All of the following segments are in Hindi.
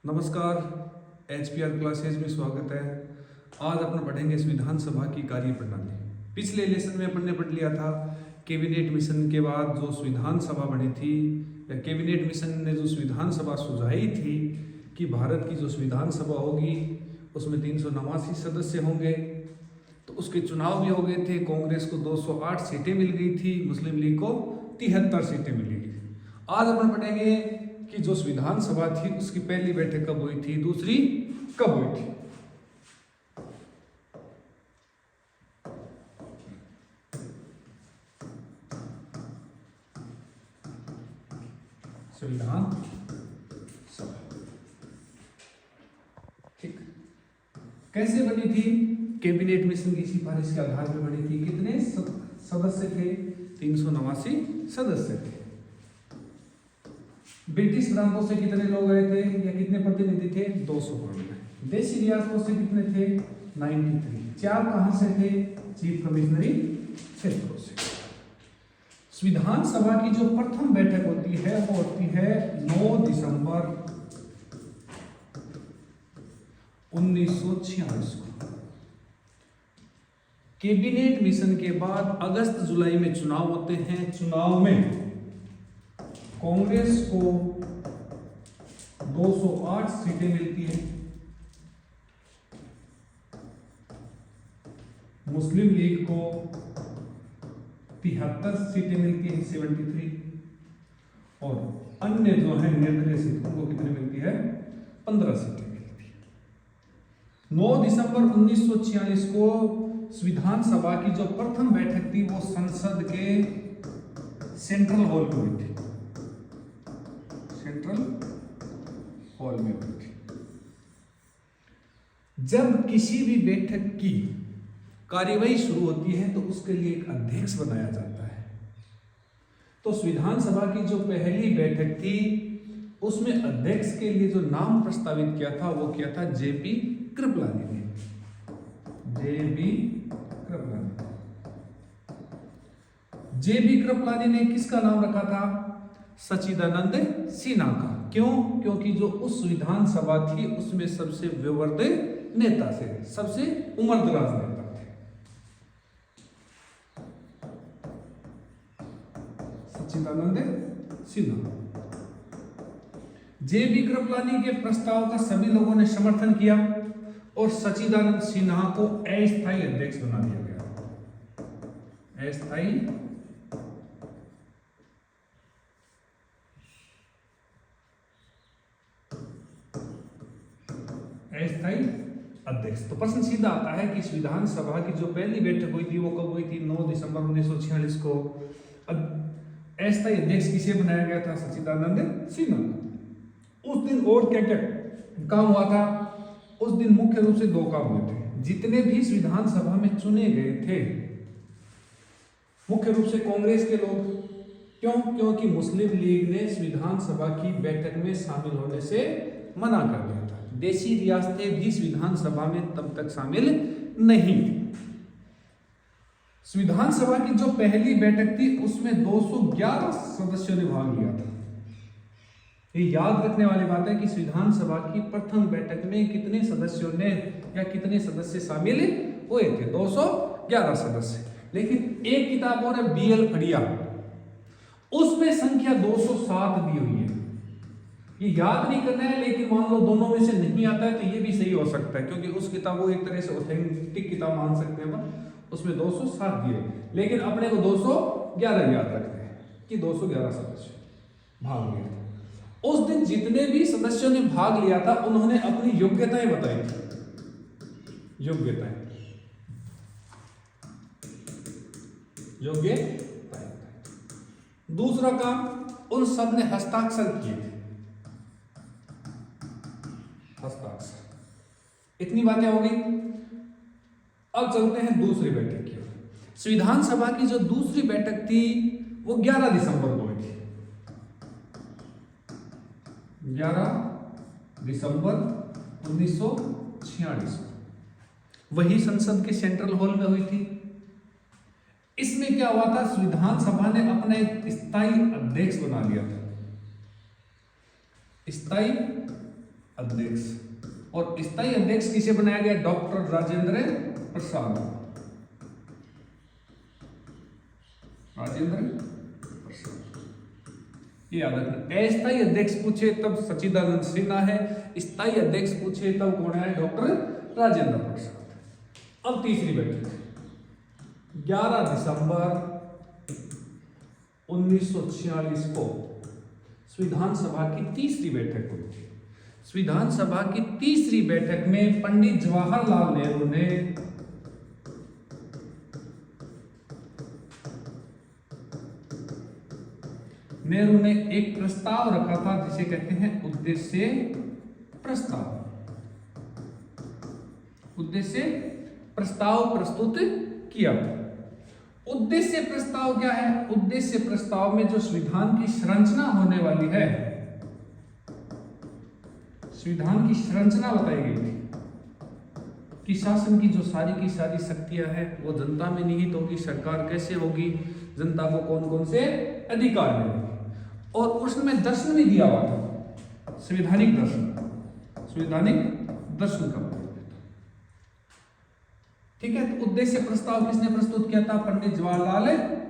नमस्कार, HPR क्लासेज में स्वागत है। आज अपन पढ़ेंगे संविधान सभा की कार्य प्रणाली। पिछले लेसन में अपन ने पढ़ लिया था कैबिनेट मिशन के बाद जो संविधान सभा बनी थी, या कैबिनेट मिशन ने जो संविधान सभा सुझाई थी कि भारत की जो संविधान सभा होगी उसमें 389 सदस्य होंगे, तो उसके चुनाव भी हो गए थे। कांग्रेस को 208 सीटें मिल गई थी, मुस्लिम लीग को 73 सीटें मिली गई। आज अपन पढ़ेंगे कि जो संविधान सभा थी उसकी पहली बैठक कब हुई थी, दूसरी कब हुई थी। संविधान सभा ठीक कैसे बनी थी? कैबिनेट मिशन की सिफारिश के आधार पर बनी थी। कितने सदस्य थे? 389 सदस्य थे। ब्रिटिश प्रांतों से कितने लोग आए थे या कितने प्रतिनिधि थे? 200 प्रतिनिधि। देशी रियासतों से कितने थे? 93। 4 कहां से थे? चीफ कमिश्नरी क्षेत्रों से। संविधान सभा की जो प्रथम बैठक होती है वो होती है 9 दिसंबर 1946 को। कैबिनेट मिशन के बाद अगस्त जुलाई में चुनाव होते हैं। चुनाव में कांग्रेस को 208 सीटें मिलती है, मुस्लिम लीग को 73 सीटें मिलती है, 73, और अन्य जो है निर्दलीय सीट उनको कितनी मिलती है? 15 सीटें मिलती है। 9 दिसंबर 1946 को संविधान सभा की जो प्रथम बैठक थी वो संसद के सेंट्रल हॉल में हुई थी। सेंट्रल हॉल में हुई थी। जब किसी भी बैठक की कार्यवाही शुरू होती है तो उसके लिए एक अध्यक्ष बनाया जाता है। तो संविधान सभा की जो पहली बैठक थी उसमें अध्यक्ष के लिए जो नाम प्रस्तावित किया था वो किया था जेपी कृपलानी ने। जेपी कृपलानी ने किसका नाम रखा था? सच्चिदानंद सिन्हा का। क्यों? क्योंकि जो उस संविधान सभा थी उसमें सबसे विवर्त नेता थे, सबसे उम्रदराज नेता थे। सच्चिदानंद सिन्हा। जेबी कृपलानी के प्रस्ताव का सभी लोगों ने समर्थन किया और सच्चिदानंद सिन्हा को अस्थायी अध्यक्ष बना दिया गया। अस्थायी अध्यक्ष। तो प्रश्न सीधा आता है कि संविधान सभा की जो पहली बैठक हुई थी वो कब हुई थी? 9 दिसंबर 1946 को। अब अस्थायी अध्यक्ष किसे बनाया गया था? सच्चिदानंद सिन्हा। उस दिन और क्या क्या काम हुआ था? उस दिन मुख्य रूप से 2 काम हुए थे। जितने भी संविधान सभा में चुने गए थे मुख्य रूप से कांग्रेस के लोग। क्यों? क्योंकि मुस्लिम लीग ने संविधान सभा की बैठक में शामिल होने से मना कर दिया था। देशी रियासतें भी संविधान सभा में तब तक शामिल नहीं थी। संविधान सभा की जो पहली बैठक थी उसमें 211 सदस्यों ने भाग लिया था। ये याद रखने वाली बात है कि संविधान सभा की प्रथम बैठक में कितने सदस्यों ने या कितने सदस्य शामिल हुए थे? 211 सदस्य। लेकिन एक किताब और है BL खड़िया, उसमें संख्या 207 दी हुई है। ये याद नहीं करना है, लेकिन मान लो दोनों में से नहीं आता है तो ये भी सही हो सकता है, क्योंकि उस किताब को एक तरह से ऑथेंटिक किताब मान सकते हैं अपन। उसमें 207 दिए, लेकिन अपने को 211 याद रखते हैं कि 211 सदस्य भाग लिए थे। उस दिन जितने भी सदस्यों ने भाग लिया था उन्होंने अपनी योग्यताएं बताई थी। योग्यताएं दूसरा काम, उन सब ने हस्ताक्षर किए थे। हस्ताक्षर। इतनी बातें हो गई। अब चलते हैं दूसरी बैठक की ओर। संविधान सभा की जो दूसरी बैठक थी वो 11 दिसंबर को हुई थी। 11 दिसंबर 1946 को वही संसद के सेंट्रल हॉल में हुई थी। इसमें क्या हुआ था? संविधान सभा ने अपना एक स्थायी अध्यक्ष बना लिया था। स्थायी अध्यक्ष। और स्थायी अध्यक्ष किसे बनाया गया? डॉक्टर राजेंद्र प्रसाद। राजेंद्र प्रसाद, ये याद रखना। अस्थायी अध्यक्ष पूछे तब सच्चिदानंद सिन्हा है, स्थायी अध्यक्ष पूछे तब कौन है? डॉक्टर राजेंद्र प्रसाद। अब तीसरी बैठक 11 दिसंबर 1946 को संविधान सभा की तीसरी बैठक हुई। संविधान सभा की तीसरी बैठक में पंडित जवाहरलाल नेहरू ने एक प्रस्ताव रखा था जिसे कहते हैं उद्देश्य प्रस्ताव। उद्देश्य प्रस्ताव प्रस्तुत किया। उद्देश्य प्रस्ताव क्या है? उद्देश्य प्रस्ताव में जो संविधान की संरचना होने वाली है, संविधान की संरचना बताई गई थी कि शासन की जो सारी की सारी शक्तियां हैं वो जनता में निहित होगी, सरकार कैसे होगी, जनता को कौन कौन से अधिकार मिलेंगे। और उसमें दर्शन भी दिया हुआ था, संवैधानिक दर्शन, संवैधानिक दर्शन का। ठीक है, तो उद्देश्य प्रस्ताव किसने प्रस्तुत किया था? पंडित जवाहरलाल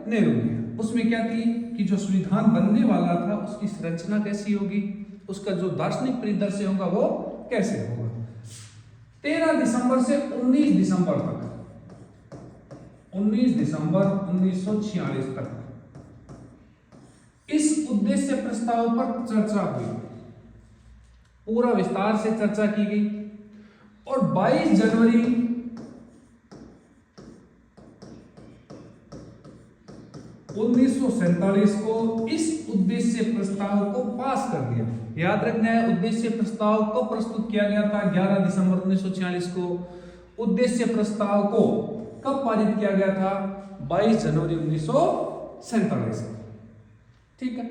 नेहरू ने। उसमें क्या थी कि जो संविधान बनने वाला था उसकी संरचना कैसी होगी, उसका जो दार्शनिक परिदृश्य होगा वो कैसे होगा। 13 दिसंबर से 19 दिसंबर तक, 19 दिसंबर 1946 तक इस उद्देश्य प्रस्ताव पर चर्चा हुई, पूरा विस्तार से चर्चा की गई। और 22 जनवरी 1947 को इस उद्देश्य प्रस्ताव को पास कर दिया। याद रखना है, उद्देश्य प्रस्ताव को प्रस्तुत किया गया था 11 दिसंबर 1946 को। उद्देश्य प्रस्ताव को कब पारित किया गया था? 22 जनवरी 1947। ठीक है,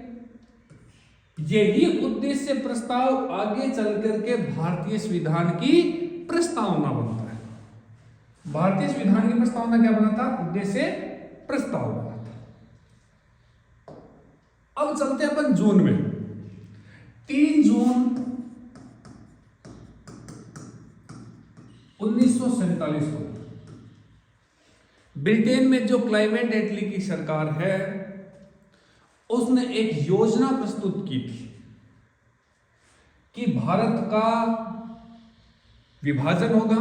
यही उद्देश्य प्रस्ताव आगे चल करके भारतीय संविधान की प्रस्तावना बनता है। भारतीय संविधान की प्रस्तावना क्या बना था? उद्देश्य प्रस्ताव बना था। अब चलते हैं अपन जून में। 3 जून 1947 को ब्रिटेन में जो क्लाइमेट एटली की सरकार है उसने एक योजना प्रस्तुत की थी कि भारत का विभाजन होगा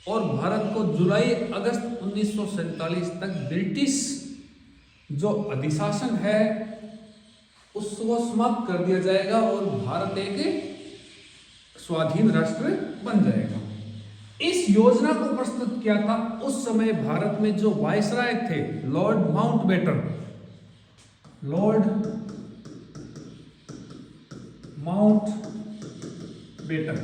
और भारत को जुलाई अगस्त 1947 तक ब्रिटिश जो अधिशासन है उसको समाप्त कर दिया जाएगा और भारत एक स्वाधीन राष्ट्र बन जाएगा। इस योजना को प्रस्तुत किया था उस समय भारत में जो वायसराय थे, लॉर्ड माउंटबेटन, लॉर्ड माउंटबेटन।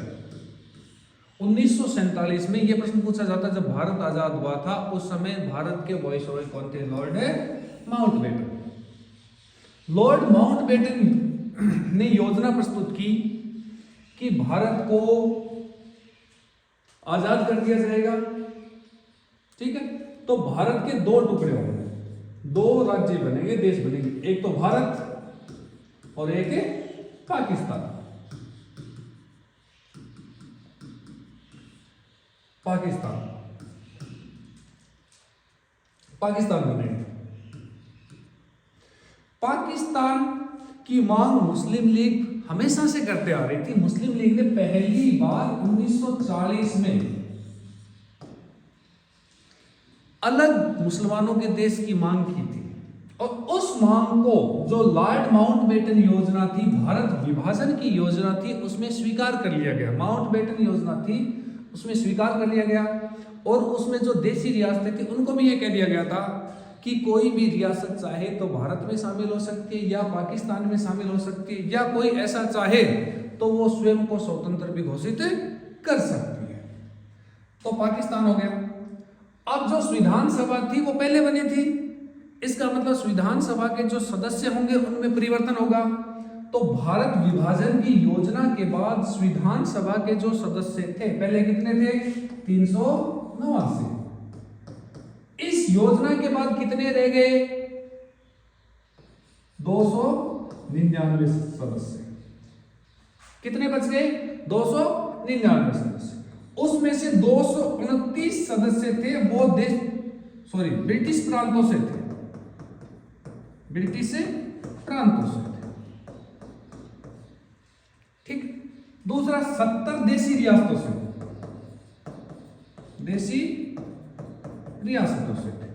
1947 में यह प्रश्न पूछा जाता जब भारत आजाद हुआ था उस समय भारत के वायसराय कौन थे? Lord Mountbatten. लॉर्ड माउंटबेटन ने योजना प्रस्तुत की कि भारत को आजाद कर दिया जाएगा। ठीक है, तो भारत के 2 टुकड़े होंगे, 2 राज्य बनेंगे, देश बनेंगे, एक तो भारत और एक है पाकिस्तान। पाकिस्तान बनेगा। पाकिस्तान की मांग मुस्लिम लीग हमेशा से करते आ रही थी। मुस्लिम लीग ने पहली बार 1940 में अलग मुसलमानों के देश की मांग की थी और उस मांग को जो लॉर्ड माउंटबेटन योजना थी, भारत विभाजन की योजना थी, उसमें स्वीकार कर लिया गया। माउंटबेटन योजना थी उसमें स्वीकार कर लिया गया और उसमें जो देशी रियासतें थी उनको भी यह कह दिया गया था कि कोई भी रियासत चाहे तो भारत में शामिल हो सकती है या पाकिस्तान में शामिल हो सकती है या कोई ऐसा चाहे तो वो स्वयं को स्वतंत्र भी घोषित कर सकती है। तो पाकिस्तान हो गया। अब जो संविधान सभा थी वो पहले बनी थी, इसका मतलब संविधान सभा के जो सदस्य होंगे उनमें परिवर्तन होगा। तो भारत विभाजन की योजना के बाद संविधान सभा के जो सदस्य थे पहले कितने थे? 389। इस योजना के बाद कितने रह गए? 299 सदस्य। कितने बच गए? 299 सदस्य। उसमें से 229 सदस्य थे वो ब्रिटिश प्रांतों से थे, ब्रिटिश प्रांतों से थे। ठीक। दूसरा 70 देशी रियासतों से, देशी रियासतों से थे।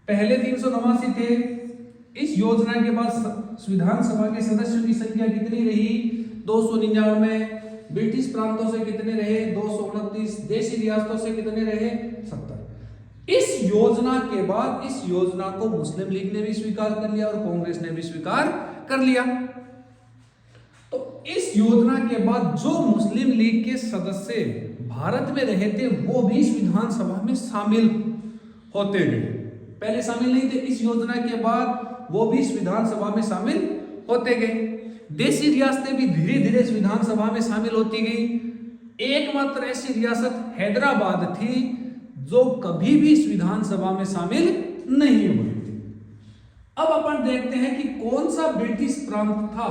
पहले 389 थे। इस योजना के बाद विधानसभा के सदस्यों की संख्या कितनी रही? 299। ब्रिटिश प्रांतों से कितने रहे? 229। देशी रियासतों से कितने रहे? 70। इस योजना के बाद इस योजना को मुस्लिम लीग ने भी स्वीकार कर लिया और कांग्रेस ने भी स्वीकार कर लिया। तो इस योजना के बाद जो मुस्लिम लीग के सदस्य भारत में रहे थे वो भी इस विधानसभा में शामिल होते गए। पहले शामिल नहीं थे, इस योजना के बाद वो भी इस विधानसभा में शामिल होते गए। देशी रियासतें भी धीरे धीरे इस विधानसभा में शामिल होती गई। एकमात्र ऐसी रियासत हैदराबाद थी जो कभी भी इस विधानसभा में शामिल नहीं हुई थी। अब अपन देखते हैं कि कौन सा ब्रिटिश प्रांत था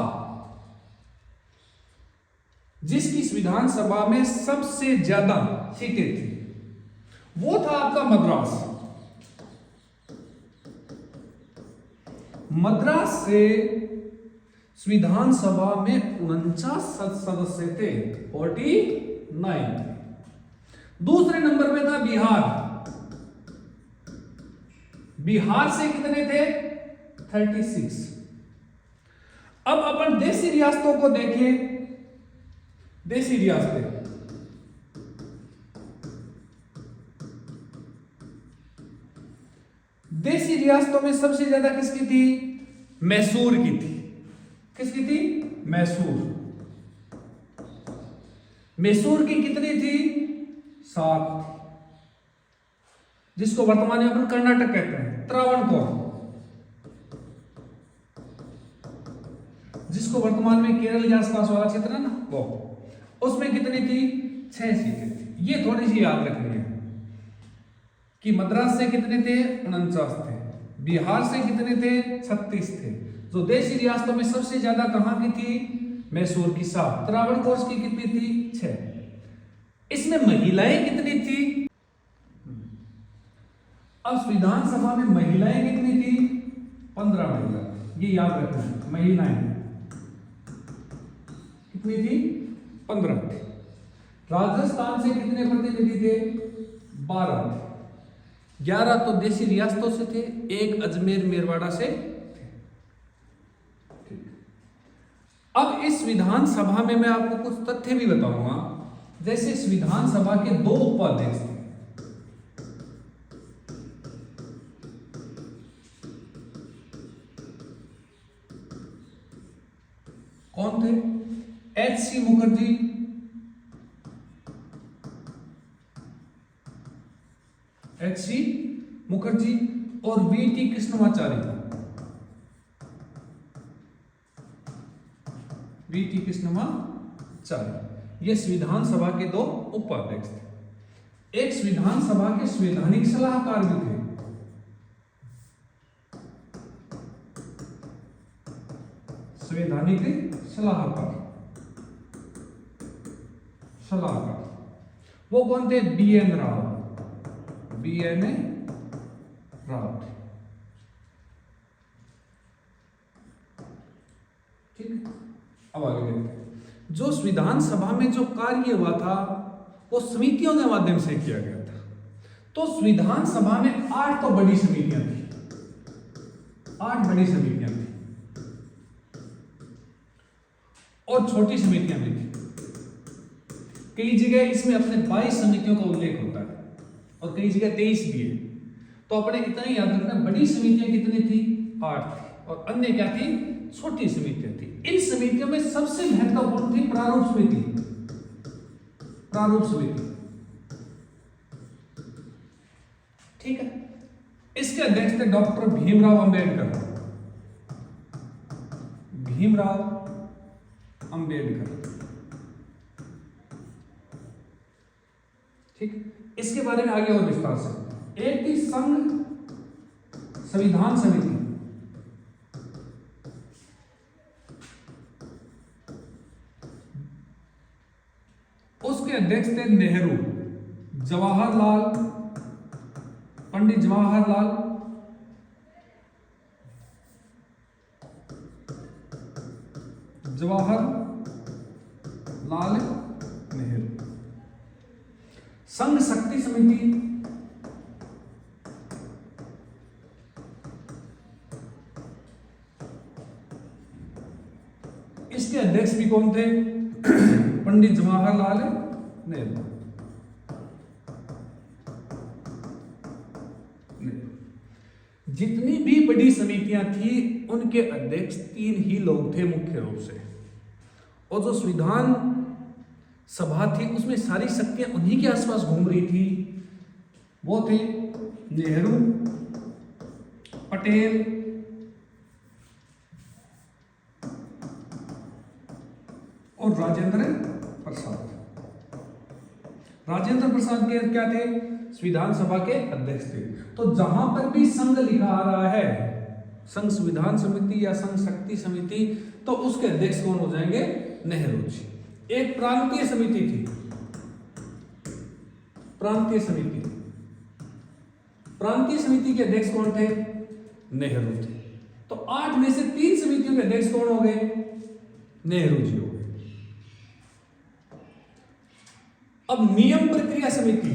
जिसकी इस विधानसभा में सबसे ज्यादा सीटें थी। वो था आपका मद्रास। मद्रास से विधानसभा में 49 सदस्य थे, 49। दूसरे नंबर पे था बिहार। बिहार से कितने थे? 36। अब अपन देशी रियासतों को देखें। देशी रियासतें देशी रियासतों में सबसे ज्यादा किसकी थी? मैसूर की थी। किसकी थी? मैसूर। मैसूर की कितनी थी? 7, जिसको वर्तमान में अपन कर्नाटक कहते हैं। त्रावणकोर, जिसको वर्तमान में केरल के आसपास वाला क्षेत्र है ना, वो उसमें कितनी थी? 6 सीटें थी। ये थोड़ी सी याद रखनी है कि मद्रास से कितने थे? 49 थे। बिहार से कितने थे? 36 थे। जो देशी रियासतों में सबसे ज्यादा कहां की थी? मैसूर की 7। त्रावणकोर की कितनी थी? 6। इसमें महिलाएं कितनी थी? अब विधानसभा में महिलाएं कितनी थी? 15 महिला। ये याद रखना है, महिलाएं कितनी थी? 15 थी। राजस्थान से कितने प्रतिनिधि थे? 12 थे। 11 तो देशी रियासतों से थे, 1 अजमेर मेरवाड़ा से थे। अब इस विधानसभा में मैं आपको कुछ तथ्य भी बताऊंगा। जैसे इस विधानसभा के 2 उपाध्यक्ष थे। कौन थे? H.C. मुखर्जी, H.C. मुखर्जी और V.T. कृष्णमाचारी। V.T. कृष्णमाचारी ये विधानसभा के 2 उपाध्यक्ष थे। एक विधानसभा के संवैधानिक सलाहकार भी थे। संवैधानिक सलाहकार वो कौन थे? B.N. राव। B.N. राव। ठीक। अब आगे देखते हैं। जो विधानसभा में जो कार्य हुआ था वो समितियों के माध्यम से किया गया था। तो विधानसभा में 8 तो बड़ी समितियां थी, 8 बड़ी समितियां थी और छोटी समितियां भी थी। कई जगह इसमें अपने 22 समितियों का उल्लेख होता है और कई जगह 23 भी है। तो अपने इतना ही याद रखना, बड़ी समितियां कितनी थी? 8 थी और अन्य क्या थी? छोटी समितियां थी। इन समितियों में सबसे महत्वपूर्ण थी प्रारूप समिति। प्रारूप समिति, ठीक है। इसके अध्यक्ष थे डॉक्टर भीमराव अंबेडकर। भीमराव अंबेडकर, ठीक। इसके बारे में आगे और विस्तार से। एक थी संघ संविधान समिति। उसके अध्यक्ष थे नेहरू, जवाहरलाल, पंडित जवाहरलाल नेहरू। संघ शक्ति समिति, इसके अध्यक्ष भी कौन थे? पंडित जवाहरलाल नेहरू। जितनी भी बड़ी समितियां थी उनके अध्यक्ष 3 ही लोग थे मुख्य रूप से, और जो संविधान सभा थी उसमें सारी शक्तियां उन्हीं के आसपास घूम रही थी। वो थे नेहरू, पटेल और राजेंद्र प्रसाद। राजेंद्र प्रसाद के क्या थे? संविधान सभा के अध्यक्ष थे। तो जहां पर भी संघ लिखा आ रहा है, संघ संविधान समिति या संघ शक्ति समिति, तो उसके अध्यक्ष कौन हो जाएंगे? नेहरू जी। एक प्रांतीय समिति थी, प्रांतीय समिति, प्रांतीय समिति के अध्यक्ष कौन थे? नेहरू थे। तो 8 में से 3 समितियों के अध्यक्ष कौन हो गए? नेहरू जी हो गए। अब नियम प्रक्रिया समिति,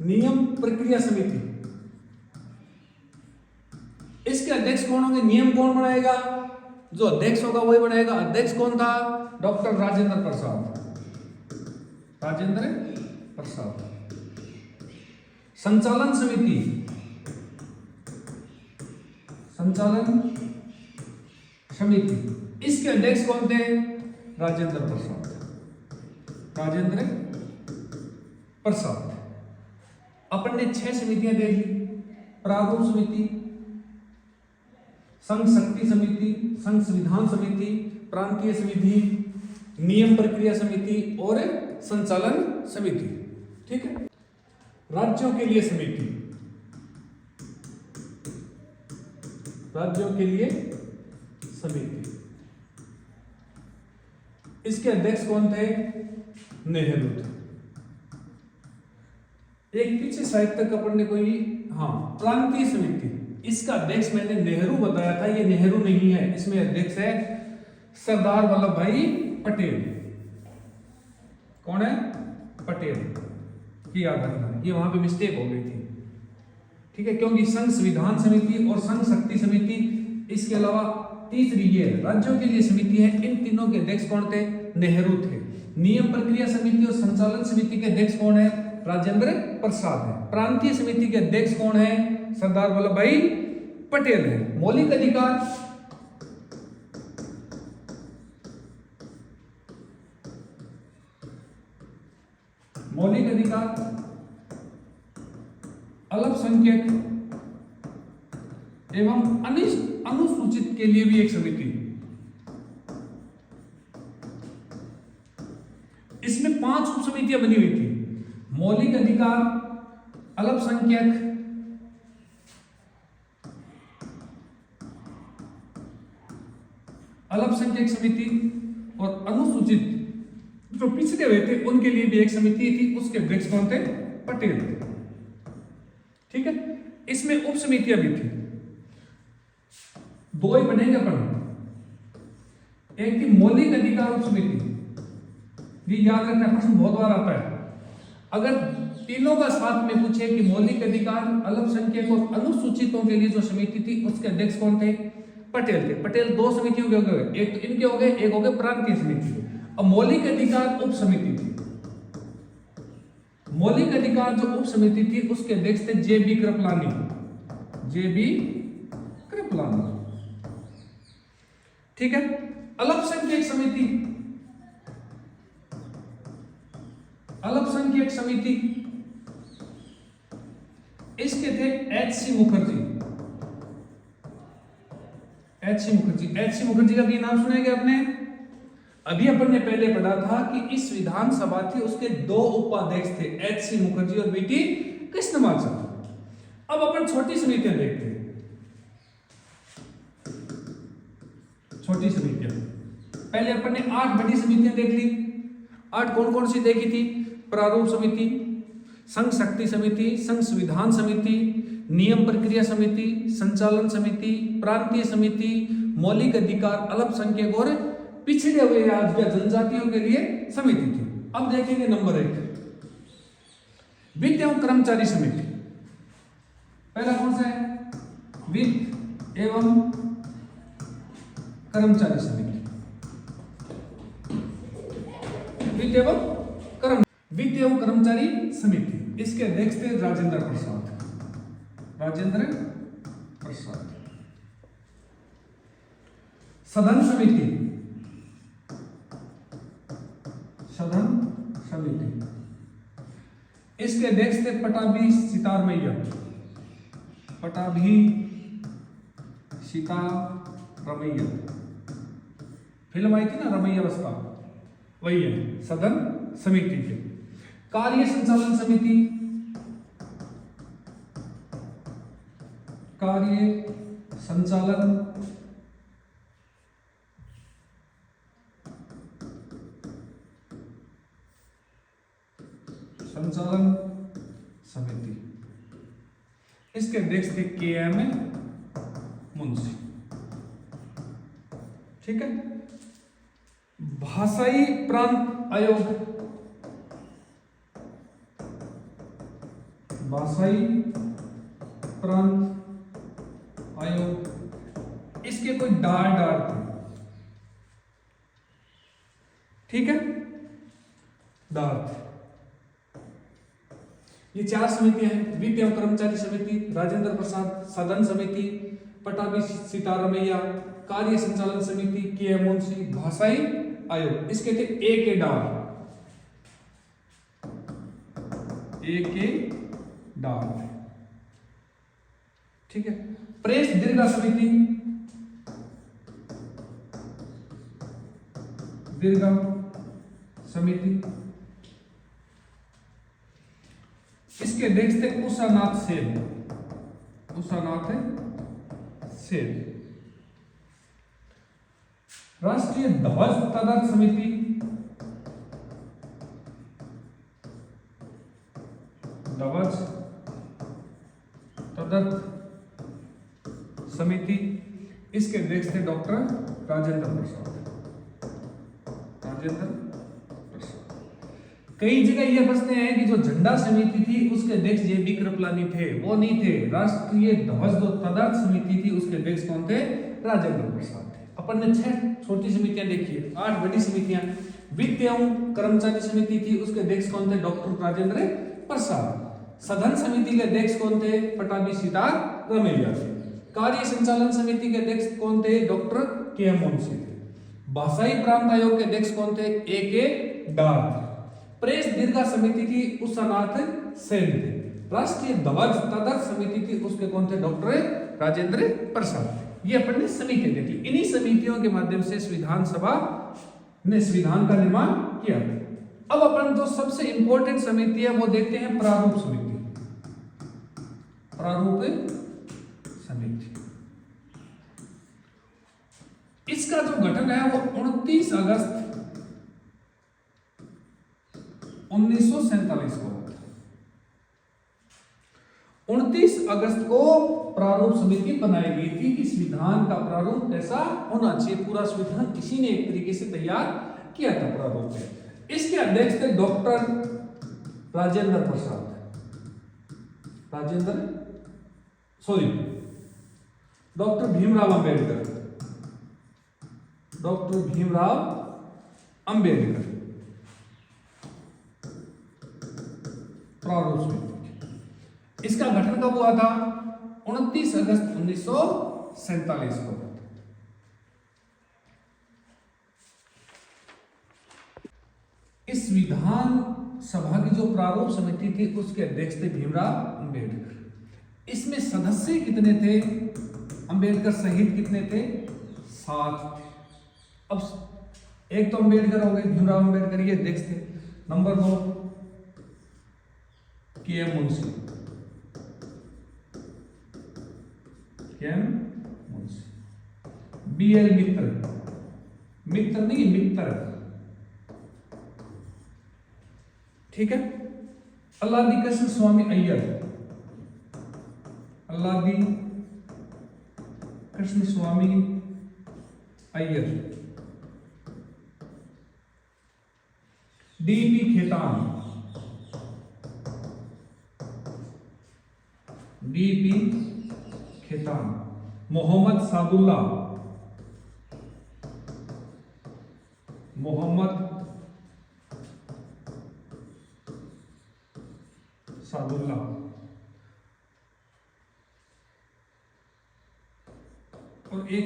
नियम प्रक्रिया समिति, इसके अध्यक्ष कौन होंगे? नियम कौन बनाएगा? जो अध्यक्ष होगा वही बनाएगा। अध्यक्ष कौन था? डॉक्टर राजेंद्र प्रसाद, राजेंद्र प्रसाद। संचालन समिति, संचालन समिति, इसके अध्यक्ष कौन थे? राजेंद्र प्रसाद, राजेंद्र प्रसाद। अपन ने 6 समितियां देख ली। प्रारूप समिति, संघ शक्ति समिति, संघ संविधान समिति, प्रांतीय समिति, नियम प्रक्रिया समिति और संचालन समिति। ठीक है। राज्यों के लिए समिति, राज्यों के लिए समिति, इसके अध्यक्ष कौन थे? नेहरू थे। एक पीछे शायद तक अपन ने कोई, हाँ, प्रांतीय समिति, इसका अध्यक्ष मैंने नेहरू बताया था, ये नेहरू नहीं है, इसमें अध्यक्ष है सरदार वल्लभ भाई पटेल। कौन है? पटेल। ये याद रखना, ये वहां पे मिस्टेक हो गई थी। ठीक है, क्योंकि संघ संविधान समिति और संघ शक्ति समिति, इसके अलावा तीसरी ये राज्यों के लिए समिति है, इन तीनों के अध्यक्ष कौन थे? नेहरू थे। नियम प्रक्रिया समिति और संचालन समिति के अध्यक्ष कौन है? राजेंद्र प्रसाद है। प्रांतीय समिति के अध्यक्ष कौन है? सरदार वल्लभ भाई पटेल है। मौलिक अधिकार, मौलिक अधिकार, अल्पसंख्यक एवं अनुसूचित के लिए भी एक समिति। इसमें 5 उप समितियां बनी हुई थी। मौलिक अधिकार, अल्पसंख्यक, अल्पसंख्यक समिति और अनुसूचित जो पिछड़े हुए थे उनके लिए भी एक समिति थी। उसके अध्यक्ष कौन थे? पटेल थे। ठीक है। इसमें उप समितियां भी थी, 2 ही बनेंगे अपन। एक थी मौलिक अधिकार उप समिति, ये याद रखना, प्रश्न बहुत बार आता है। अगर तीनों का साथ में पूछे कि मौलिक अधिकार, अल्पसंख्यक और अनुसूचितों के लिए जो समिति थी उसके अध्यक्ष कौन थे? पटेल थे। पटेल 2 समितियों के हो गए, एक तो इनके हो गए, एक हो गए प्रांतीय समिति। अब मौलिक अधिकार उप समिति थी। मौलिक अधिकार जो उप समिति थी उसके अध्यक्ष थे जे.बी. कृपलानी, जे.बी. कृपलानी। ठीक है। अल्पसंख्यक समिति, अल्पसंख्यक समिति, इसके थे एच.सी. मुखर्जी, एच.सी. मुखर्जी। एच.सी. मुखर्जी का भी नाम सुनेंगे आपने। अभी अपन ने पहले पढ़ा था कि इस विधान सभा थी, उसके 2 उपाध्यक्ष थे, एच.सी. मुखर्जी और बी.टी. कृष्णमाचारी। अब अपन छोटी समितियां देखते हैं। छोटी समितियां, पहले अपन ने 8 बड़ी समितियां देख ली। 8 कौन कौन सी देखी थी? प्रारूप समिति, संघ शक्ति समिति, संघ संविधान समिति, नियम प्रक्रिया समिति, संचालन समिति, प्रांतीय समिति, मौलिक अधिकार अल्पसंख्यक और पिछड़े हुए राज्य जनजातियों के लिए समिति थी। अब देखेंगे नंबर 1, वित्त एवं कर्मचारी समिति। पहला कौन सा है? वित्त एवं कर्मचारी समिति। वित्त एवं कर्मचारी समिति, इसके अध्यक्ष थे राजेंद्र प्रसाद। राजेंद्र प्रसाद। सदन समिति, सदन समिति, इसके अध्यक्ष थे पटाभी सीतारमैया। पटाभी सीतारमैया, फिल्म आई थी ना रमैया बस्ता, वही है सदन समिति के। कार्य संचालन समिति, कार्य संचालन समिति, इसके अध्यक्ष थे के.एम. मुंशी। ठीक है। भाषाई प्रांत आयोग, भाषाई प्रांत आयोग, इसके कोई डार थे। ठीक है, डार थे। ये 4 समितियां हैं। वित्त एवं कर्मचारी समिति, राजेंद्र प्रसाद, सदन समिति, पटाभी सीतारमैया, कार्य संचालन समिति, के.एम. मुंशी, भाषाई आयोग, इसके थे ए.के. डार। ए.के. डार। ठीक है। प्रेस दीर्घा समिति, दीर्घा समिति, इसके अध्यक्ष थे उषानाथ सेन। उषानाथ सेन। राष्ट्रीय ध्वज तदर्थ समिति, ध्वज तदर्थ समिति, इसके अध्यक्ष थे डॉक्टर राजेंद्र प्रसाद। राजेंद्र प्रसाद। कई जगह यह बसते हैं कि जो झंडा समिति थी उसके अध्यक्ष जे.बी. कृपलानी थे, वो नहीं थे। राष्ट्रीय ध्वज तदर्थ समिति थी, उसके अध्यक्ष कौन थे? राजेंद्र प्रसाद थे। अपन ने 6 छोटी समितियां देखी है, 8 बड़ी समितियां। वित्त एवं कर्मचारी समिति थी, उसके अध्यक्ष कौन थे? डॉक्टर राजेंद्र प्रसाद। सदन समिति के अध्यक्ष कौन थे? पटाभी सीतारमैया थे। कार्य संचालन समिति के अध्यक्ष कौन थे? Doctor KM. मुंशी थे। भाषाई प्रांत आयोग के अध्यक्ष कौन थे? ए.के. डार थे। प्रेस दीर्घा समिति की उषानाथ सेन थे। राष्ट्रीय ध्वज तदर्थ समिति थी, उसके कौन थे? डॉक्टर राजेंद्र प्रसाद थे। ये अपन ने समितियां देखी। इन्हीं समितियों के माध्यम से संविधान सभा ने संविधान का निर्माण किया। अब अपन जो सबसे इंपॉर्टेंट समिति है वो देखते हैं प्रारूप समिति। प्रारूप समिति, इसका जो गठन है वो 29 अगस्त 1947 को। 29 अगस्त को प्रारूप समिति बनाई गई थी कि संविधान का प्रारूप कैसा होना चाहिए। पूरा संविधान किसी ने एक तरीके से तैयार किया था प्रारूप में। इसके अध्यक्ष थे doctor Rajendra Prasad. Doctor Bhimrao Ambedkar. Doctor Bhimrao Ambedkar. प्रारूप समिति, इसका गठन कब हुआ था? 29 अगस्त 1947 को। इस विधान सभा की जो प्रारूप समिति थी उसके अध्यक्ष थे भीमराव अंबेडकर। इसमें सदस्य कितने थे? अंबेडकर सहित कितने थे? 7। अब एक तो अंबेडकर हो गए, भीमराव अंबेडकर ये अध्यक्ष थे। Number 2 K M. Munshi. K M. Munshi. B L. Mitra नहीं, मित्र, ठीक है। अल्लादी कृष्ण स्वामी अय्यर, अल्लादी कृष्ण स्वामी अय्यर, डीपी खेतान, डीपी खेतान, मोहम्मद सादुल्ला, मोहम्मद सादुल्ला, और एक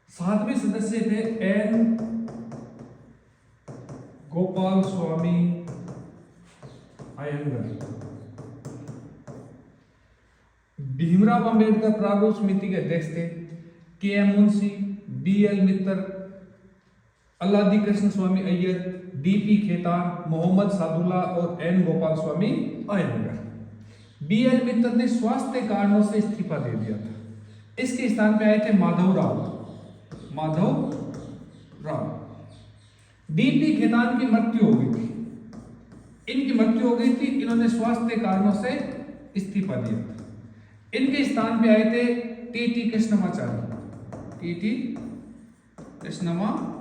सातवें सदस्य थे एन गोपाल स्वामी अयंगर। भीमराव अंबेडकर प्रारूप समिति के अध्यक्ष थे K M Munshi, B L Mittar, Alladi Krishna Swami Ayyar, DP Khetan, Mohammad Saadulla और N Gopal Swami Ayyangar. B L मित्तर ने स्वास्थ्य कारणों से इस्तीफा दे दिया था। इसके स्थान पे आए थे माधव राव, माधव राव। डीपी खेतान की मृत्यु हो गई थी, इनकी मृत्यु हो गई थी, इन्होंने स्वास्थ्य कारणों से इस्तीफा दिया था। इनके स्थान पे आए थे टीटी कृष्णमाचार्य, टीटी कृष्णमाचार्य।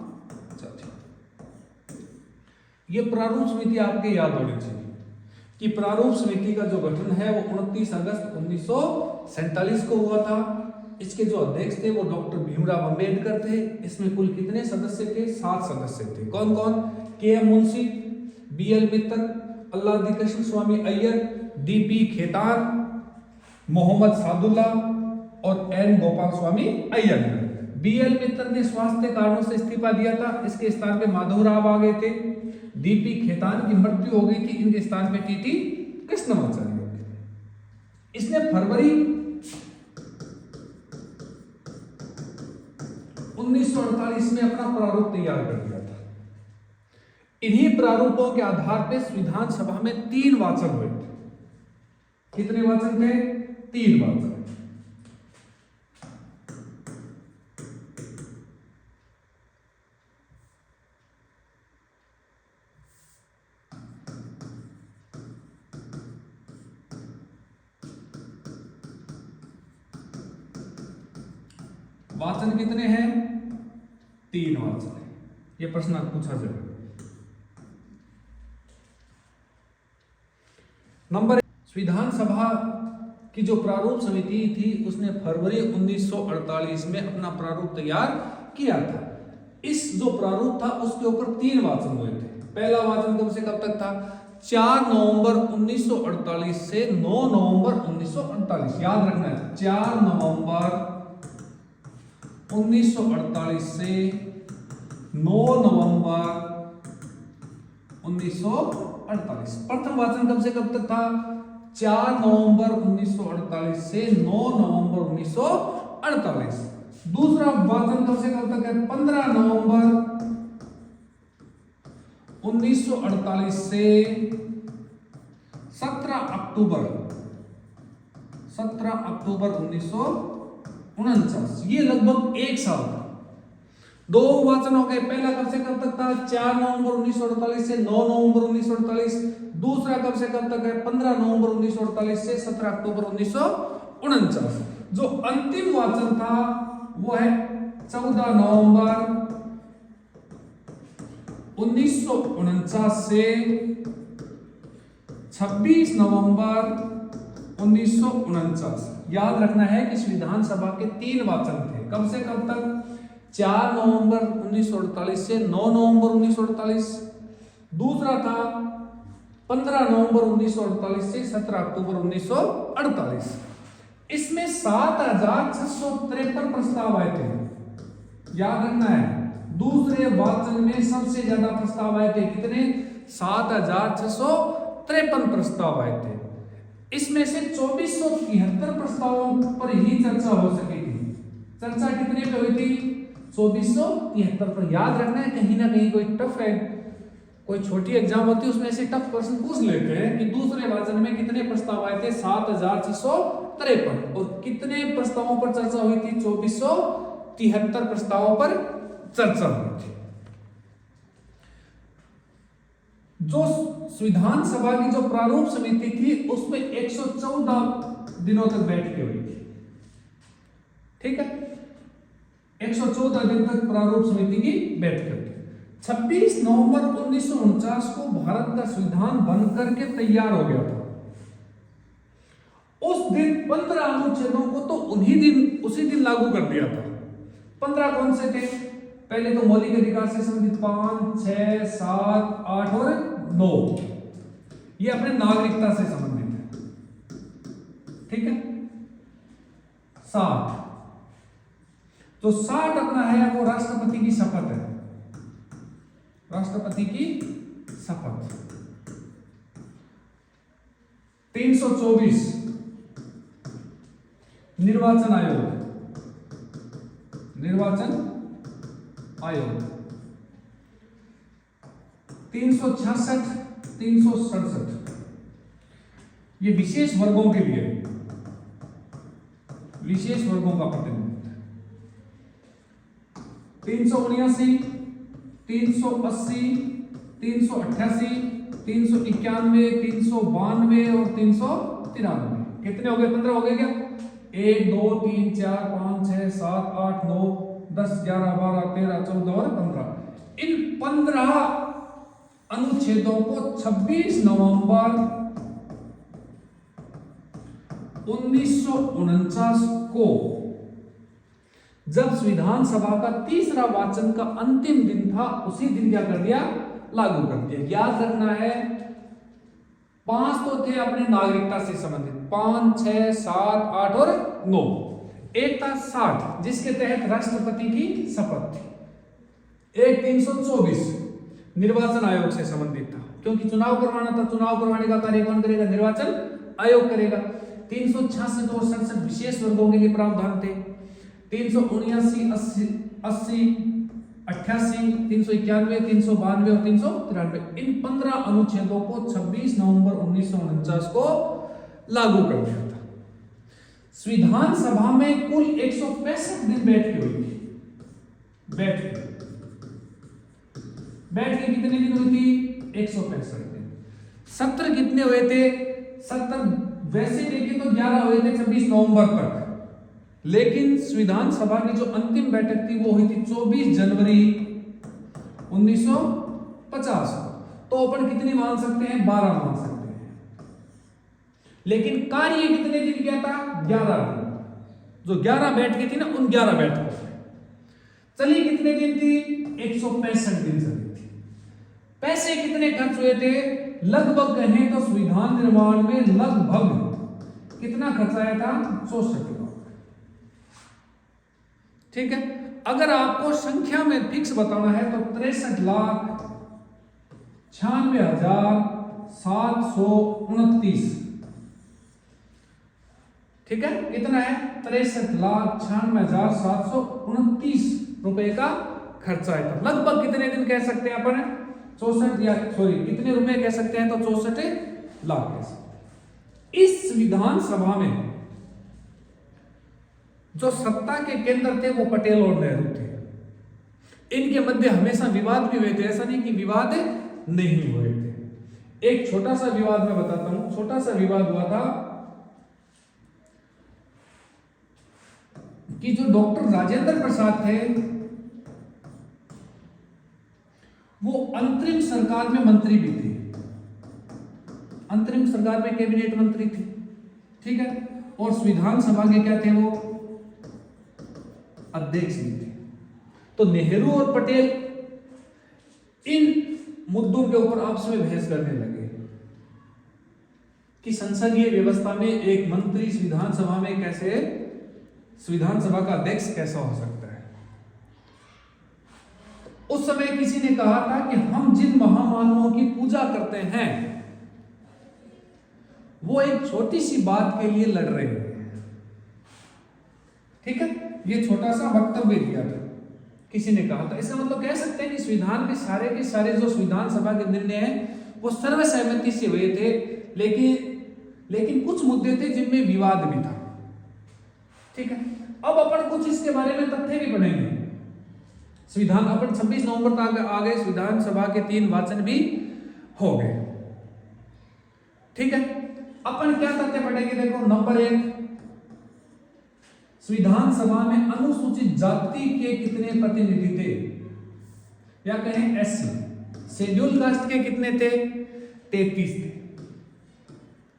ये प्रारूप समिति आपके याद होनी चाहिए कि प्रारूप समिति का जो गठन है वो 29 अगस्त 1947 को हुआ था। इसके जो अध्यक्ष थे वो डॉक्टर भीमराव अंबेडकर थे। इसमें कुल कितने सदस्य थे? 7 सदस्य थे। कौन कौन? के M Munshi, B L Mittar, Alladi Krishna Swami Ayyar, DP Khetan, Mohammad Saadulla और एन गोपाल स्वामी अय्यर। बी एल मित्तर ने स्वास्थ्य कारणों से इस्तीफा दिया था। इसके स्थान पे माधव राव आ गए थे। डीपी खेतान की मृत्यु हो गई थी, इनके स्थान पे टीटी कृष्णमाचार्य हो गए। इसने फरवरी 1948 में अपना प्रारूप तैयार कर दिया था। इन्हीं प्रारूपों के आधार पर विधानसभा में 3 वाचन हुए थे। कितने वाचन थे? 3 वाचन। वाचन कितने हैं? 3 वाचन है। यह प्रश्न पूछा जाएगा। नंबर, विधानसभा की जो प्रारूप समिति थी उसने फरवरी 1948 में अपना प्रारूप तैयार किया था। इस जो प्रारूप था उसके ऊपर 3 वाचन हुए थे। पहला वाचन कब से कब तक था? 4 नवंबर 1948 से 9 नवंबर 1948। याद रखना है, 4 नवंबर 1948 से 9 नवंबर 1948। प्रथम वाचन कब से कब तक था? 4 नवंबर 1948 से 9 नवंबर 1948। दूसरा वाचन कब से कब तक है? 15 नवंबर 1948 से 17 अक्टूबर 1949। ये लगभग 1 साल था। 2 वाचन हो गए। पहला कब से कब तक था? 4 नवंबर 1948 से 9 नवंबर 1948। दूसरा कब से कब तक है? 15 नवंबर 1948 से 17 अक्टूबर 1949। जो अंतिम वाचन था वो है 14 नवंबर 1949 से 26 नवंबर 1949। याद रखना है कि इस विधानसभा के 3 वाचन थे। कब से कब तक? 4 नवंबर 1948 से 9 नवंबर 1948। दूसरा था 15 नवंबर 1948 से 17 अक्टूबर 1948। इसमें 7653 प्रस्ताव आए थे। याद रखना है, दूसरे वाचन में सबसे ज्यादा प्रस्ताव आए थे। कितने? 7653 प्रस्ताव आए थे। इसमें से 2473 प्रस्तावों पर ही चर्चा हो सकी थी। चर्चा कितने पे हुई थी? 2473 पर। याद रखना है, कहीं ना कहीं कोई टफ है कोई छोटी एग्जाम होती है उसमें ऐसे टफ प्रश्न पूछ लेते हैं कि दूसरे वाचन में कितने प्रस्ताव आए थे, 7653, और कितने प्रस्तावों पर चर्चा हुई थी, 2473 प्रस्तावों पर चर्चा हुई थी। जो विधान सभा की जो प्रारूप समिति थी उसमें 114 दिनों तक बैठकें हुई थी। ठीक है, 114 दिन तक प्रारूप समिति की बैठक हुई। 26 नवंबर 1949 को भारत का संविधान बनकर के तैयार हो गया था। उस दिन 15 अनुच्छेदों को तो उसी दिन लागू कर दिया था। 15 कौन से थे? पहले तो मौलिक अधिकार से संबंधित 5, 6, 7, 8 और 9, ये अपने नागरिकता से संबंधित है। ठीक है, 7 तो 60 अपना है वो राष्ट्रपति की शपथ है, राष्ट्रपति की शपथ। 324 निर्वाचन आयोग, निर्वाचन आयोग। 366 367 ये विशेष वर्गों के लिए, विशेष वर्गों का प्रतिनिधित्व। 379 380 388 391 392 और 393 कितने हो गए? 15 हो गए क्या? 1 2 3 4 5 6 7 8 9 10 11 12 13 14 और 15। इन 15 अनुच्छेदों को 26 नवंबर 1949 को जब संविधान सभा का तीसरा वाचन का अंतिम दिन था, उसी दिन क्या कर दिया? लागू कर दिया। याद रखना है 5 तो थे अपने नागरिकता से संबंधित, 5, 6, 7, 8 और 9। एक था 60 जिसके तहत राष्ट्रपति की शपथ थी। एक 324 निर्वाचन आयोग से संबंधित था, क्योंकि चुनाव करवाना था। चुनाव करवाने का कार्य कौन करेगा? निर्वाचन आयोग करेगा। 366 और 67 विशेष वर्गों के लिए प्रावधान थे। 379 80 88 391 392 और 393 इन 15 अनुच्छेदों को 26 नवंबर 1949 को लागू कर दिया था। संविधान सभा में कुल 165 दिन बैठकें हुई थी। बैठकें कितने दिन हुई थी? 165 दिन। सत्र कितने हुए थे? सत्र वैसे देखें तो 11 हुए थे 26 नवंबर तक, लेकिन संविधान सभा की जो अंतिम बैठक थी वो हुई थी 24 जनवरी 1950। तो अपन कितनी मान सकते हैं? 12 मान सकते हैं। लेकिन कार्य कितने दिन किया था? 11 दिन। जो 11 बैठकें थी ना, उन 11 बैठकों में चली कितने दिन थी? 165 दिन चली थी। पैसे कितने खर्च हुए थे? लगभग कहें तो संविधान निर्माण में लगभग कितना खर्च आया था? 64 लाख। ठीक है, अगर आपको संख्या में फिक्स बताना है तो 63,96,729। ठीक है, कितना है? 63,96,729 रुपए का खर्चा आया था। लगभग कितने दिन कह सकते हैं अपन? 64 या कितने रुपए कह सकते हैं? तो 64 लाख कह सकते। इस विधान सभा में जो सत्ता के केंद्र थे वो पटेल और नेहरू थे। इनके मध्य हमेशा विवाद भी हुए थे, ऐसा नहीं कि विवाद नहीं हुए थे। एक छोटा सा विवाद मैं बताता हूं। छोटा सा विवाद हुआ था कि जो डॉक्टर राजेंद्र प्रसाद थे वो अंतरिम सरकार में मंत्री भी थे, अंतरिम सरकार में कैबिनेट मंत्री थे। ठीक है, और संविधान सभा के क्या थे? वो अध्यक्ष भी थे। तो नेहरू और पटेल इन मुद्दों के ऊपर आपस में बहस करने लगे कि संसदीय व्यवस्था में एक मंत्री संविधान सभा में कैसे, संविधान सभा का अध्यक्ष कैसा हो सकता है। उस समय किसी ने कहा था कि हम जिन महामानवों की पूजा करते हैं वो एक छोटी सी बात के लिए लड़ रहे हैं। ठीक है, ये छोटा सा वक्तव्य दिया था। किसी ने कहा था। इसका मतलब कह सकते हैं कि संविधान के सारे जो संविधान सभा के निर्णय हैं वो सर्वसहमति से हुए थे, लेकिन कुछ मुद्दे थे जिनमें विवाद भी था। ठीक है, अब अपन कुछ इसके बारे में तथ्य भी पढ़ेंगे। संविधान अपन 26 नवंबर तक आ गए, संविधान सभा के 3 वाचन भी हो गए। ठीक है, अपन क्या तथ्य पढ़ेंगे, देखो नंबर 1, संविधान सभा में अनुसूचित जाति के कितने प्रतिनिधि थे, या कहें एससी, शेड्यूल कास्ट के कितने थे, 33 थे।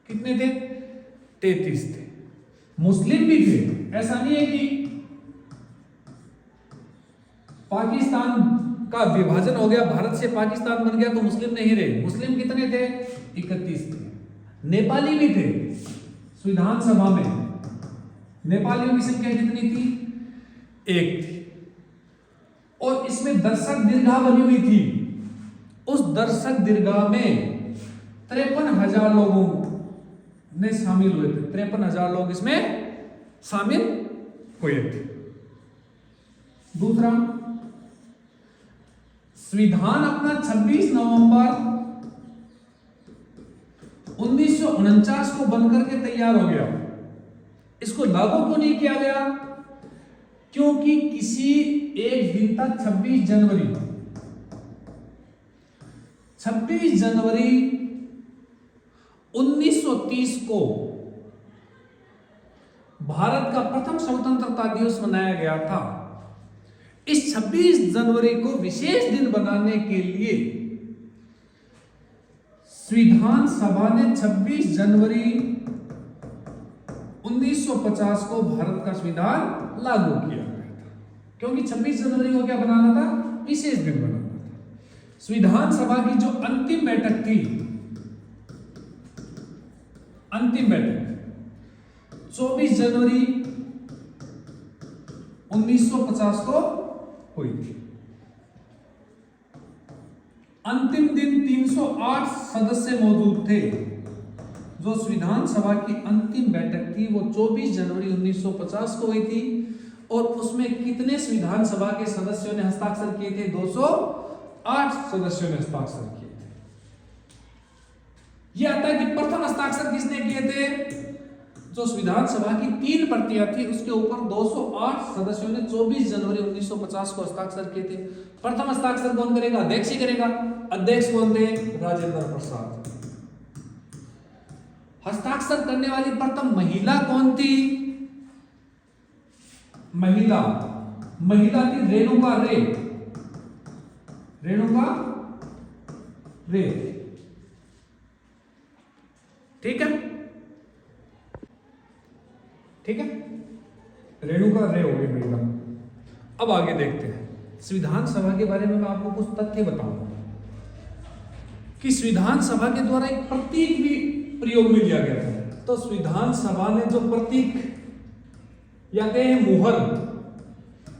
कितने थे, 33 थे। मुस्लिम भी थे, ऐसा नहीं है कि पाकिस्तान का विभाजन हो गया, भारत से पाकिस्तान बन गया तो मुस्लिम नहीं रहे। मुस्लिम कितने थे, 31 थे। नेपाली भी थे संविधान सभा में, नेपालियों की संख्या कितनी थी, 1 थी। और इसमें दर्शक दीर्घा बनी हुई थी, उस दर्शक दीर्घा में 53,000 लोगों ने शामिल हुए थे। 53,000 लोग इसमें शामिल हुए थे। दूसरा, संविधान अपना 26 नवंबर 1949 को बनकर के तैयार हो गया। इसको लागू क्यों नहीं किया गया, क्योंकि किसी एक दिन तक 26 जनवरी 1930 को भारत का प्रथम स्वतंत्रता दिवस मनाया गया था। इस 26 जनवरी को विशेष दिन बनाने के लिए संविधान सभा ने 26 जनवरी 1950 को भारत का संविधान लागू किया गया था, क्योंकि 26 जनवरी को क्या बनाना था, विशेष दिन बनाना था। संविधान सभा की जो अंतिम बैठक थी, अंतिम बैठक 24 जनवरी 1950 को हुई थी। अंतिम दिन 308 सदस्य मौजूद थे। जो संविधान सभा की अंतिम बैठक थी वो 24 जनवरी 1950 को हुई थी, और उसमें कितने संविधान सभा के सदस्यों ने हस्ताक्षर किए थे, 208 सदस्यों ने हस्ताक्षर किए थे। यह आता है कि प्रथम हस्ताक्षर किसने किए थे, जो संविधान सभा की 3 प्रतियां थी उसके ऊपर 208 सदस्यों ने 24 जनवरी 1950 को हस्ताक्षर किए थे। प्रथम हस्ताक्षर कौन करेगा, अध्यक्ष ही करेगा। अध्यक्ष कौन थे, राजेंद्र प्रसाद। हस्ताक्षर करने वाली प्रथम महिला कौन थी, महिला थी रेणुका रे। ठीक है, रेणुका रे हो गई महिला। अब आगे देखते हैं संविधान सभा के बारे में। मैं आपको कुछ तथ्य बताऊंगा कि संविधान सभा के द्वारा एक प्रतीक भी प्रयोग में लिया गया था। तो संविधान सभा ने जो प्रतीक या कहें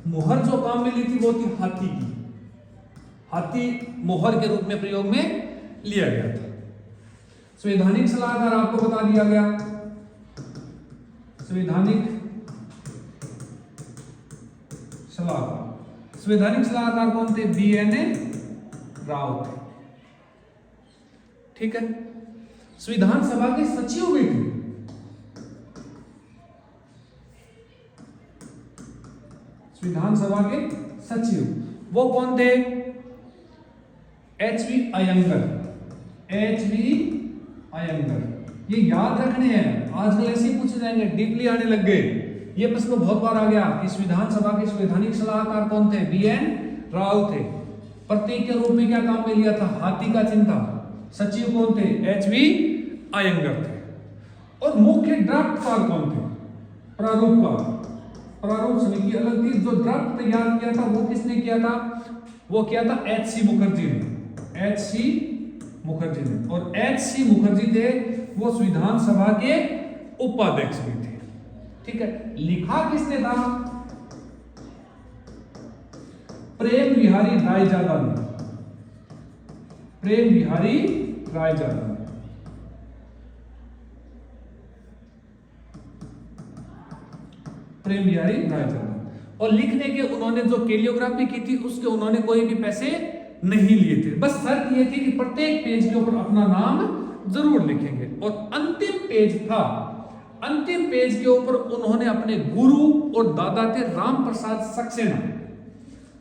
मुहर जो काम में ली थी वो थी हाथी की। हाथी मुहर के रूप में प्रयोग में लिया गया था। संवैधानिक सलाहकार आपको बता दिया गया, संवैधानिक सलाहकार कौन थे, BN राव थे। ठीक है, संविधान सभा के सचिव भी थे। संविधान सभा के सचिव वो कौन थे, HV अयंगर। ये याद रखने हैं, आजकल ऐसे ही पूछे जाएंगे, डीपली आने लग गए। ये प्रश्न बहुत बार आ गया कि संविधान सभा के संवैधानिक सलाहकार कौन थे, BN राव थे। प्रतीक के रूप में क्या काम में लिया था, हाथी का चिन्ह था। सचिव कौन थे, HV अयंगर थे। और मुख्य ड्राफ्टकार कौन थे, प्रारूप समिति अलग थी। जो ड्राफ्ट तैयार किया था वो किसने किया था, वो किया था HC मुखर्जी ने। और HC मुखर्जी थे वो संविधान सभा के उपाध्यक्ष भी थे। ठीक है, लिखा किसने था, प्रेम बिहारी रायजादा ने। और लिखने के उन्होंने जो कैलियोग्राफी की थी उसके उन्होंने कोई भी पैसे नहीं लिए थे। बस शर्त ये थी कि प्रत्येक पेज के ऊपर अपना नाम जरूर लिखेंगे। और अंतिम पेज था, अंतिम पेज के ऊपर उन्होंने अपने गुरु और दादा थे राम प्रसाद सक्सेना,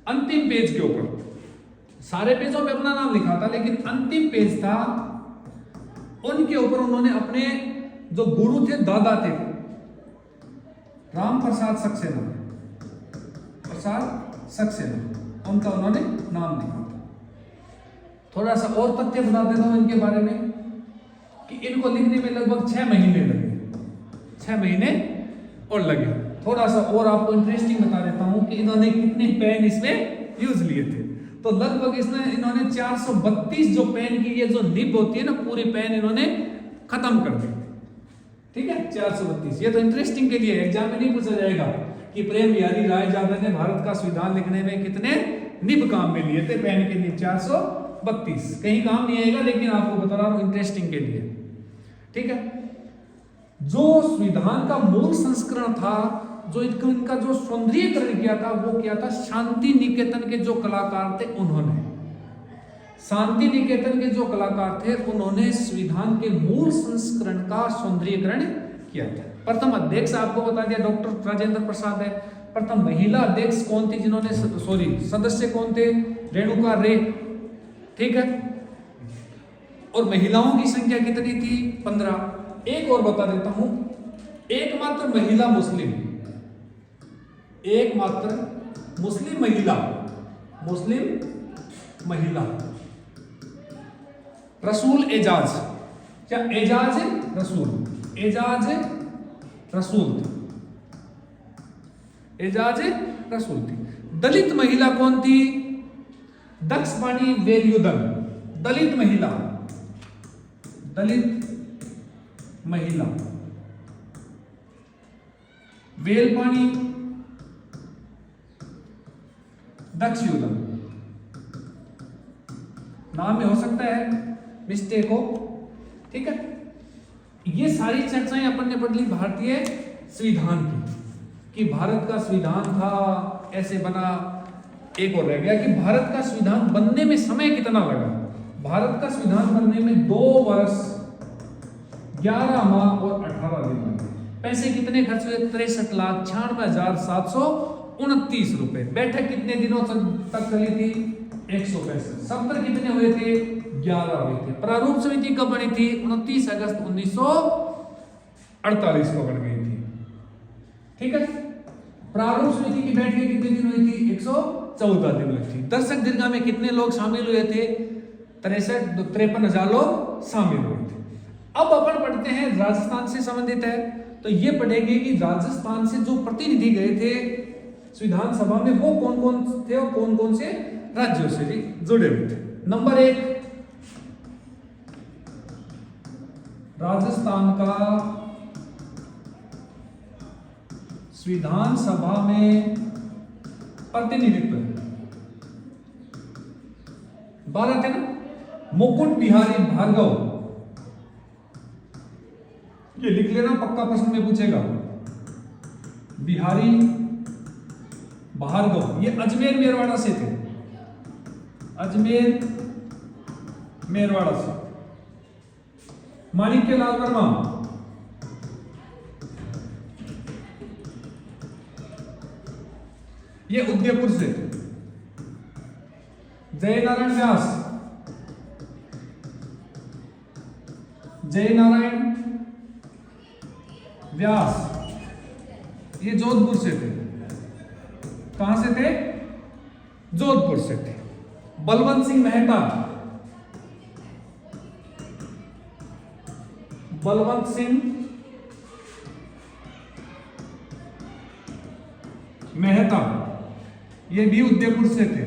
अंतिम पेज के ऊपर, सारे पेजों पे अपना नाम लिखा था लेकिन अंतिम पेज था उनके ऊपर उन्होंने अपने जो गुरु थे दादा थे राम प्रसाद सक्सेना, प्रसाद सक्सेना, उनका उन्होंने नाम लिखा था। थोड़ा सा और तथ्य बता देता हूं इनके बारे में कि इनको लिखने में लगभग 6 महीने लगे, 6 महीने और लगे। थोड़ा सा और आपको इंटरेस्टिंग बता देता हूं कि इन्होंने कितने पेन इसमें यूज लिए थे। तो लगभग इसमें इन्होंने 432 जो पेन की ये जो निब होती है ना, पूरी पेन इन्होंने खत्म कर दी। ठीक है, 432। ये तो इंटरेस्टिंग के लिए एग्जाम में नहीं पूछा जाएगा कि प्रेम बिहारी राय यादव ने भारत का संविधान लिखने में कितने निब काम में लिए थे पेन के लिए। 432 कहीं काम नहीं आएगा लेकिन आपको बता रहा हूं इंटरेस्टिंग के लिए। ठीक है, जो संविधान का मूल संस्करण था, जो इनका जो सौंदर्यीकरण किया था वो किया था शांति निकेतन के जो कलाकार थे उन्होंने। शांति निकेतन के जो कलाकार थे उन्होंने संविधान के मूल संस्करण का सौंदर्यीकरण किया था। प्रथम अध्यक्ष आपको बता दिया डॉक्टर राजेंद्र प्रसाद है। प्रथम महिला अध्यक्ष कौन थी जिन्होंने, सदस्य कौन थे, रेणुका रे। ठीक है, और महिलाओं की संख्या कितनी थी, 15। एक और बता देता हूं, एकमात्र महिला मुस्लिम, एकमात्र मुस्लिम महिला, मुस्लिम महिला रसूल एजाज, क्या एजाज रसूल, एजाज रसूल थी, एजाज रसूल थी। दलित महिला कौन थी, दक्षपाणी वेलयुदन, दलित महिला, दलित महिला वेलपाणी दक्षयुदन। नाम में हो सकता है मिस्टेक हो। ठीक है, ये सारी चर्चाएं अपन ने पढ़ ली भारतीय संविधान की, कि भारत का संविधान था ऐसे बना। एक और रह गया कि भारत का संविधान बनने में समय कितना लगा। भारत का संविधान बनने में 2 वर्ष 11 माह और 18 दिन लगे। पैसे कितने खर्च हुए, 63,96,729 रुपए। बैठक कितने दिनों तक चली थी, 165। सत्र कितने हुए थे, 11 हुए थे। प्रारूप समिति कब बनी थी, 29 अगस्त 1948 को बन गई थी। ठीक है, प्रारूप समिति की बैठक कितने दिन हुई थी, 114 दिन हुई थी। दर्शक दीर्घा में कितने लोग शामिल हुए थे, 53,000 लोग शामिल हुए थे। अब अपन पढ़ते हैं, राजस्थान से संबंधित है तो ये पढ़ेंगे कि राजस्थान से जो प्रतिनिधि गए थे संविधान सभा में वो कौन कौन थे और कौन कौन से राज्यों से जुड़े हुए थे। नंबर 1, राजस्थान का संविधान सभा में प्रतिनिधित्व 12 थे ना, मुकुट बिहारी भार्गव। ये लिख लेना, पक्का प्रश्न में पूछेगा, बिहारी भार्गव। ये अजमेर मेरवाड़ा से थे, अजमेर मेरवाड़ा से। माणिक्यलाल वर्मा, ये उदयपुर से थे। जयनारायण व्यास, जयनारायण व्यास, ये जोधपुर से थे। कहां से थे, जोधपुर से थे। बलवंत सिंह मेहता, बलवंत सिंह मेहता, ये भी उदयपुर से थे।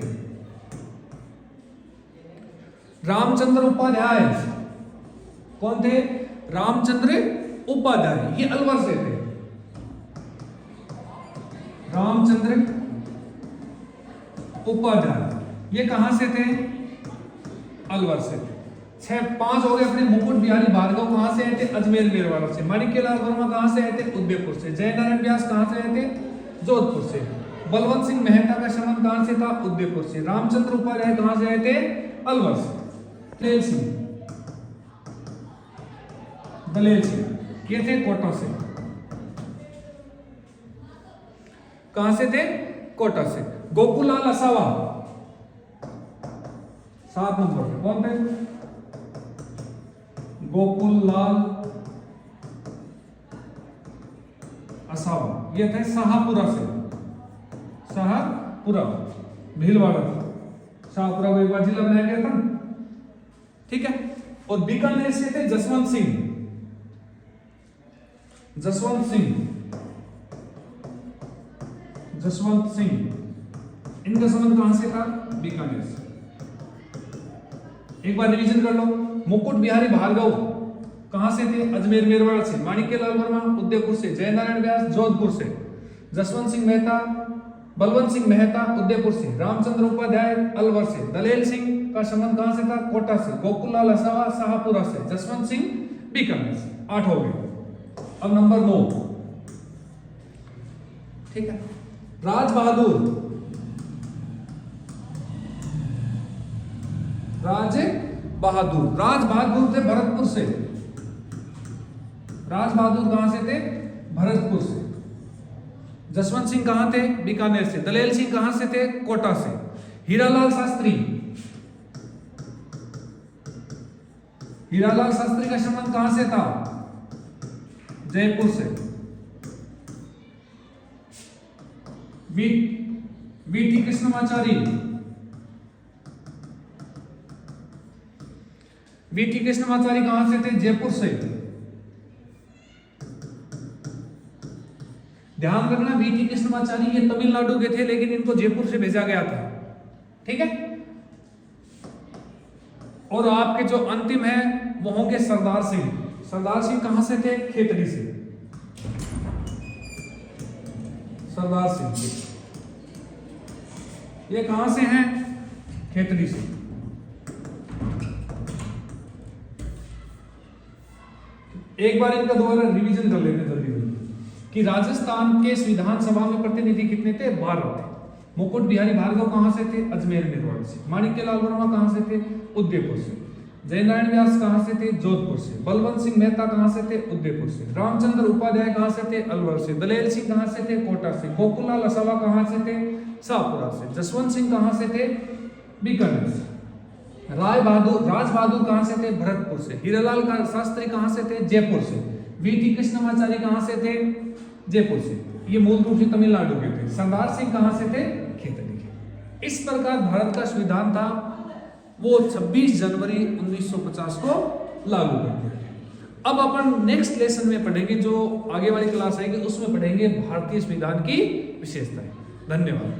रामचंद्र उपाध्याय, कौन थे, रामचंद्र उपाध्याय, ये अलवर से थे। रामचंद्र उपाध्याय, ये कहां से थे, अलवर से थे। 5 हो गए अपने। मुकुट बिहारी भार्गव कहां से आए थे, अजमेर मेरवाड़ा से। माणिक्यलाल वर्मा कहां से आए थे, उदयपुर से। जयनारायण व्यास कहां से आए थे, जोधपुर से। बलवंत सिंह मेहता का शमन कहां से था? उदयपुर से। रामचंद्र उपाध्याय कहां से आए थे? अलवर से। दलेल सिंह ये थे कोटा से। कहां से थे? कोटा से। गोकुललाल असावा 7 नंबर पे कौन थे? गोकुललाल असावा ये थे शाहपुरा से। शाहपुरा भीलवाड़ा शाहपुरा को एक बार जिला बनाया गया था, ठीक है। और बीकानेर से थे जसवंत सिंह। जसवंत सिंह इनका संबंध कहां से था? बीकानेर से। एक बार रिवीजन कर लो। मुकुट बिहारी भार्गव कहां से थे? अजमेर मेरवाड़ से। माणिक्यलाल वर्मा उदयपुर से। जयनारायण व्यास जोधपुर से। जसवंत सिंह मेहता बलवंत सिंह मेहता उदयपुर से। रामचंद्र उपाध्याय अलवर से। दलेल सिंह का संबंध कहां से था? कोटा से। गोकुललाल असावा शाहपुरा से। जसवंत सिंह बीकानेर से। 8 हो गए। अब नंबर 9, ठीक है। राज बहादुर थे भरतपुर से। राज बहादुर कहां से थे? भरतपुर से। जसवंत सिंह कहां थे? बीकानेर से। दलेल सिंह कहां से थे? कोटा से। हीरालाल शास्त्री का संबंध कहां से था? जयपुर से। वीटी कृष्णमाचारी कहां से थे? जयपुर से। ध्यान रखना वीटी कृष्णमाचारी ये तमिलनाडु के थे, लेकिन इनको जयपुर से भेजा गया था, ठीक है। और आपके जो अंतिम है वो होंगे सरदार सिंह। सरदार सिंह कहां से थे? खेतड़ी से। सरदार सिंह ये कहां से हैं? खेतड़ी से। एक बार इनका दोबारा रिवीजन कर लेते हैं जल्दी कि राजस्थान के विधानसभा में प्रतिनिधि कितने थे? 12 थे। मुकुट बिहारी भार्गव कहां से थे? अजमेर मेरवाड़ से। माणिक्यलाल वर्मा कहां से थे? उदयपुर से। जयनारायण व्यास कहां से थे? जोधपुर से। बलवंत सिंह मेहता कहां से थे? उदयपुर से। रामचंद्र उपाध्याय कहां से थे? अलवर से। दलेल सिंह कहां से थे? कोटा से। गोकुललाल असावा कहां से थे? शाहपुरा से। जसवंत सिंह कहां से थे? बीकानेर से। राज बहादुर कहां से थे? भरतपुर से। हीरालाल शास्त्री कहां से थे? जयपुर से। वीटी कृष्णमाचारी कहां से थे? जयपुर से। ये मूल रूप से तमिलनाडु के थे। सरदार सिंह कहां से थे? खेतड़ी के। इस प्रकार भारत का संविधान था वो 26 जनवरी 1950 को लागू कर दिया। अब अपन नेक्स्ट लेसन में पढ़ेंगे, जो आगे वाली क्लास आएगी उसमें पढ़ेंगे भारतीय संविधान की विशेषताएं। धन्यवाद।